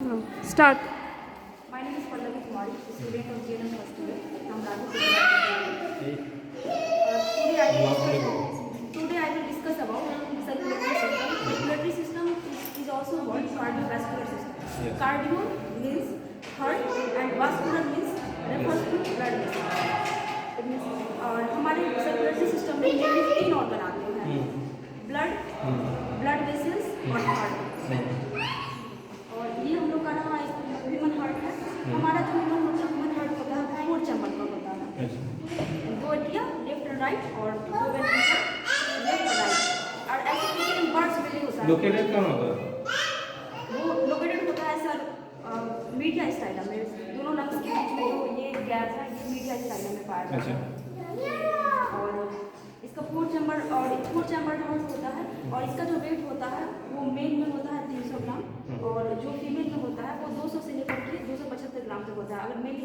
Start. My name is Pallavi Kumari, student of GNM First Year from Rajasthan. Today I will discuss about circulatory system. Circulatory system is also called cardiovascular system. Yes. Cardio means heart and vascular means refers to blood vessels. It means हमारे circulatory system में mainly 3 organ आते हैं, blood vessels और heart. और ये हम लोग का रहा ह्यूमन हार्ट है। हमारा जो ह्यूमन हार्ट होता है वो 4 चैम्बर का होता है, 2 एट्रिया लेफ्ट और राइट और 2 वेंट्रिकल लेफ्ट और राइट। और ऐसे किसी बर्ड्स में होता है। लोकेटेड कहाँ होता है? वो लोकेटेड होता है सर मीडिया स्टाइलम में, दोनों लंग्स के बीच में जो ये गैप है ये मीडिया स्टाइलम में पाया जाता है। और इसका 4 चैम्बर हार्ट होता है और इसका जो वेट होता है वो मेल में होता है 300 ग्राम और जो फीमेल में होता है वो 200 से लेकर के 275 ग्राम तक होता है। अगर मेल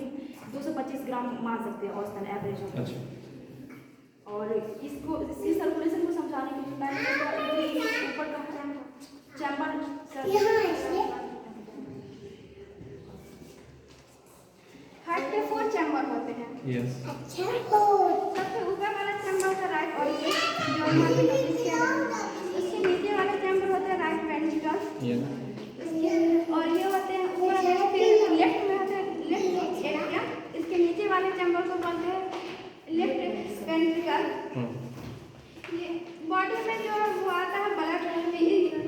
225 ग्राम मान सकते हैं औसतन एवरेज होता है। और इसकी सर्कुलेशन को समझाने के लिए पहले ऊपर का चैम्बर हार्ट के 4 चैम्बर होते हैं। यस। सबसे ऊपर वाला चैम्बर होता है राइट ऑरिकल जो हमारे उसके नीचे वाला चैम्बर होता है राइट वेंट्रिकल और ये होते हैं ऊपर लेफ्ट में होते हैं लेफ्ट एरिया। इसके नीचे वाले चैम्बर को बोलते हैं लेफ्ट वेंट्रिकल। ये बॉडी में जो वो आता है ब्लड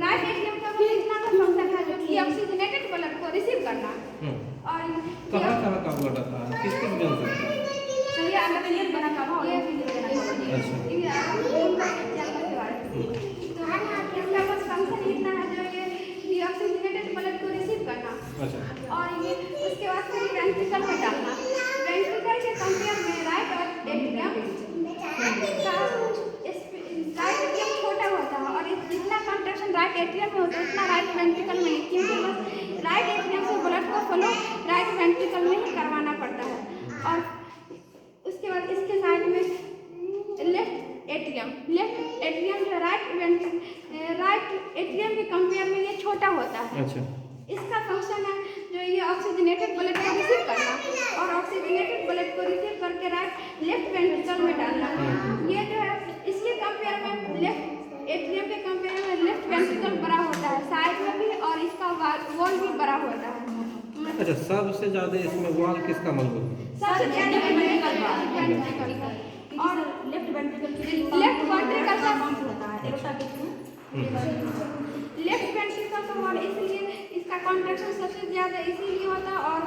राइट एट्रियम का भी इतना का फंक्शन है जो कि ऑक्सीजनेटेड ब्लड को रिसीव करना और कहाँ का ब्लड आता है, किस जन से? ये अंदर बना का हो ये भी देना है। तो इसका बस फंक्शन इतना है जो ये डीऑक्सीजनेटेड ब्लड को रिसीव करना और ये उसके बाद फिर वेंट्रिकल में डालना। वेंट्रिकल के कंपेयर में राइट और एट्रियम छोटा होता है और जितना कंट्रैक्शन राइट एट्रियम में होता है उतना राइट वेंट्रिकल में नहीं, क्योंकि राइट एट्रियम से ब्लड को फ्लो राइट वेंट्रिकल में ही करवाना पड़ता है। और उसके बाद इसके साइड में लेफ्ट एट्रियम जो राइट एट्रियम के कंपेयर में ये छोटा होता है। इसका फंक्शन है जो ये ऑक्सीजनेटेड ब्लड को रिसीव करना और ऑक्सीजनेटेड ब्लड को रिसीव करके राइट लेफ्ट वेंट्रिकल में डालना। ये जो है इसके कंपेयर में लेफ्ट एट्रियम के कंपेयर में लेफ्ट वेंट्रिकल बड़ा होता है साइड में भी और इसका वॉल भी बड़ा होता है। अच्छा, सबसे ज़्यादा इसमें वॉल किसका मजबूत है? सबसे ज़्यादा वेंट्रिकल और लेफ्ट वेंट्रिकल का होता है एरोटा के थ्रू। लेफ्ट वेंट्रिकल का वॉल इसलिए इसका कॉन्ट्रैक्शन सबसे ज़्यादा इसीलिए होता है और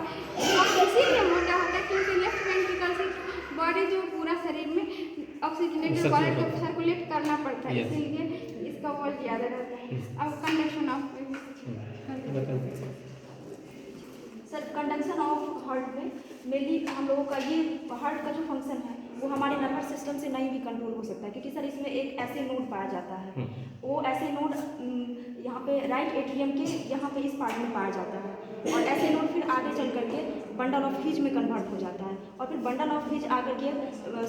इसीलिए मोटा होता है क्योंकि लेफ्ट वेंट्रिकल से बॉडी जो पूरा शरीर में ऑक्सीजनेटेड ब्लड को सर्कुलेट करना पड़ता है, इसीलिए इसका वॉल ज़्यादा रहता है। अब conduction of sir conduction of heart में मेनली हम लोगों का ये हार्ट का जो फंक्शन है वो हमारे नर्वस सिस्टम से नहीं भी कंट्रोल हो सकता है क्योंकि सर इसमें एक ऐसे नोड पाया जाता है। वो ऐसे नोड यहाँ पे राइट एट्रियम के यहाँ पे इस पार्ट में पाया जाता है और ऐसे नोड फिर आगे चल करके बंडल ऑफ हीज में कन्वर्ट हो जाता है और फिर बंडल ऑफ हीज आकर के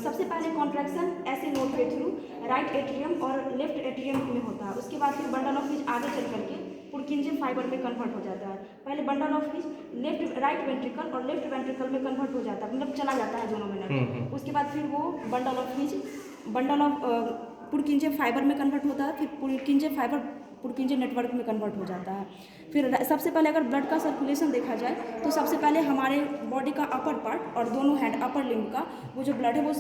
सबसे पहले कॉन्ट्रैक्शन ऐसे नोड के थ्रू राइट एट्रियम और लेफ्ट एट्रियम में होता है। उसके बाद फिर बंडल ऑफ हीज आगे चल करके पुरकिंजे फाइबर में कन्वर्ट हो जाता है। पहले bundle of His right ventricle और लेफ्ट वेंट्रिकल में कन्वर्ट हो जाता है, मतलब चला जाता है दोनों में। उसके बाद फिर वो बंडल ऑफ पुरकिंजे फाइबर में कन्वर्ट होता है, फिर पुरकिंजे फाइबर पुरकिंजे नेटवर्क में कन्वर्ट हो जाता है। फिर सबसे पहले अगर ब्लड का सर्कुलेशन देखा जाए तो सबसे पहले हमारे बॉडी का अपर पार्ट और दोनों हैंड अपर लिम्ब का वो जो ब्लड है वो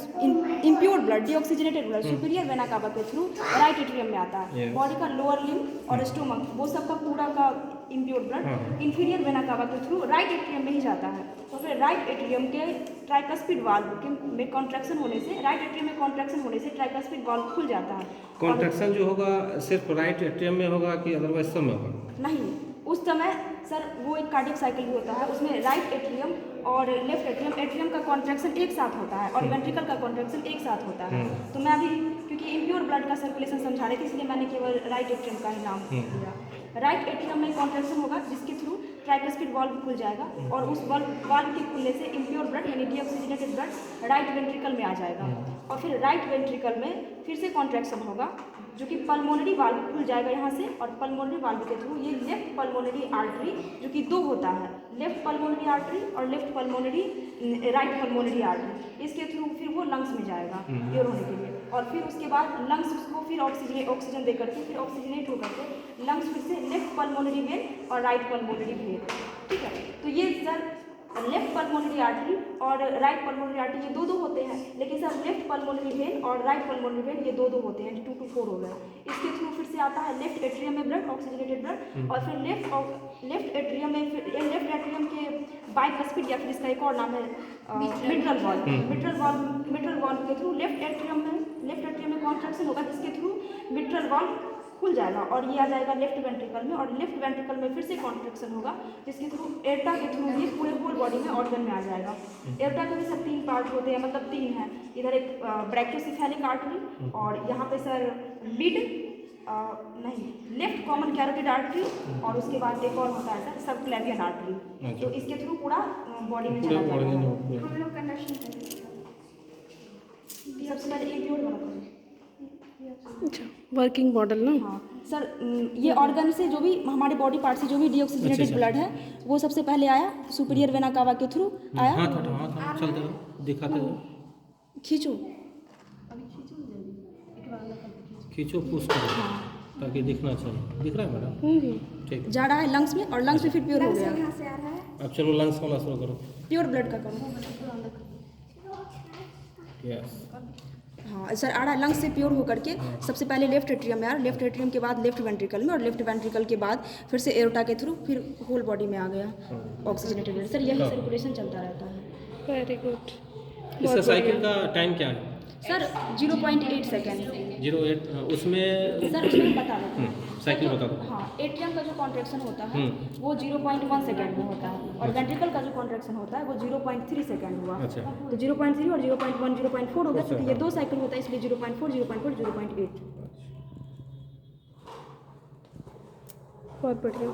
impure blood deoxygenated blood superior vena cava के थ्रू राइट एट्रियम में आता है। बॉडी का लोअर लिम्ब और स्टोमक वो सबका पूरा का impure blood inferior vena cava के थ्रू राइट एट्रियम में ही जाता है। तो फिर राइट एट्रियम के ट्राइकस्पिड वाल्व में कॉन्ट्रैक्शन होने से राइट एट्रियम में कॉन्ट्रैक्शन होने से ट्राइकस्पिड वाल्व खुल जाता है। कॉन्ट्रैक्शन जो होगा सिर्फ राइट एट्रियम में होगा कि अदरवाइज सब में होगा? नहीं, उस समय सर वो एक कार्डियक साइकिल भी होता है, उसमें राइट एट्रियम और लेफ्ट एट्रियम का कॉन्ट्रैक्शन एक साथ होता है और वेंट्रिकल का कॉन्ट्रैक्शन एक साथ होता है। तो मैं अभी क्योंकि इम्प्योर ब्लड का सर्कुलेशन समझा रही थी इसलिए मैंने केवल राइट एट्रियम का ही नाम दिया। राइट एट्रियम में कॉन्ट्रैक्शन होगा जिसके थ्रू ट्राइकस्पिड वाल्व खुल जाएगा और उस वाल्व के खुलने से इम्प्योर ब्लड यानी डीऑक्सीजनेटेड ब्लड राइट वेंट्रिकल में आ जाएगा और फिर राइट वेंट्रिकल में फिर से कॉन्ट्रैक्शन होगा जो कि पल्मोनरी वाल्व खुल जाएगा यहाँ से, और पल्मोनरी वाल्व के थ्रू ये लेफ्ट पल्मोनरी आर्टरी जो कि दो होता है, लेफ्ट पल्मोनरी आर्टरी और left pulmonary right pulmonary artery, इसके थ्रू फिर वो लंग्स में जाएगा प्योर होने के लिए, और फिर उसके बाद लंग्स उसको फिर ऑक्सीजन दे करके फिर ऑक्सीजनेट हो करके लंग्स फिर से लेफ्ट पल्मोनरी वेन और राइट पल्मोनरी वेन। ठीक है, तो ये सर लेफ्ट पल्मोनरी आर्टरी और राइट पल्मोनरी आर्टरी ये दो होते हैं, लेकिन सर लेफ्ट पल्मोनरी वेन और राइट पल्मोनरी वेन ये दो होते हैं, 2 to 4 हो गए। इसके थ्रू फिर से आता है लेफ्ट एट्रियम में ब्लड, ऑक्सीजनेटेड ब्लड, और फिर लेफ्ट एट्रियम में, फिर ये लेफ्ट एट्रियम के बाइकस्पिड या फिर इसका एक और नाम है मिट्रल वॉल्व, मिट्रल वॉल्व के थ्रू लेफ्ट एट्रियम में कॉन्ट्रैक्शन होगा, जिसके थ्रू मिट्रल वॉल्व खुल जाएगा और ये आ जाएगा लेफ्ट वेंट्रिकल में, और लेफ्ट वेंट्रिकल में फिर से कॉन्ट्रैक्शन होगा, जिसके थ्रू एर्टा के थ्रू ये पूरे होल बॉडी में ऑर्गन में आ जाएगा। एर्टा के भी सर 3 पार्ट होते हैं, मतलब 3 हैं, इधर एक ब्रैकियोसेफेलिक आर्टरी, और यहाँ पे sir left common carotid artery, और उसके बाद एक और होता है सर सबक्लेवियन आर्टरी, तो इसके थ्रू पूरा बॉडी में चला जाएगा। हम लोग कंडक्शन करेंगे सबसे पहले एक जोड़ बना करें। अच्छा, वर्किंग मॉडल ना। हाँ सर, ये ऑर्गन से जो भी हमारे बॉडी पार्ट से जो भी डीऑक्सीजनेटेड ब्लड है वो सबसे पहले आया सुपीरियर वेना कावा के थ्रू आया। हाँ चलते रहो, दिखाते रहो, खींचो, खींचो, पुश करो ताकि दिखना चाहिए। दिख रहा है मैडम? ठीक, जा रहा है लंग्स में, और लंग्स में फिर प्योर हो गया। अब चलो लंग्स होना शुरू करो। प्योर ब्लड का करो। यस, हाँ सर, आ रहा है लंग्स से प्योर होकर के सबसे पहले लेफ्ट एट्रियम में आ रहा, लेफ्ट एट्रियम के बाद लेफ्ट वेंट्रिकल में, और लेफ्ट वेंट्रिकल के बाद फिर से एरोटा के थ्रू फिर होल बॉडी में आ गया ऑक्सीजनेटेड ब्लड। सर यही सर्कुलेशन चलता रहता है। Very good. इसका साइकिल का टाइम क्या है? Sir 0.8 second. 0.8 उसमें सर उसमें हम बता देते हैं, साइकिल बता दो। हाँ, एट्रियम का जो कॉन्ट्रैक्शन होता है वो 0.1 सेकेंड में होता है, और वेंट्रिकल का जो कॉन्ट्रैक्शन होता है वो 0.3 सेकेंड हुआ। अच्छा, तो 0.3 और 0.1 0.4 हो गया, क्योंकि ये 2 साइकिल होता है, इसलिए 0.4 0.4 0.8। बहुत बढ़िया।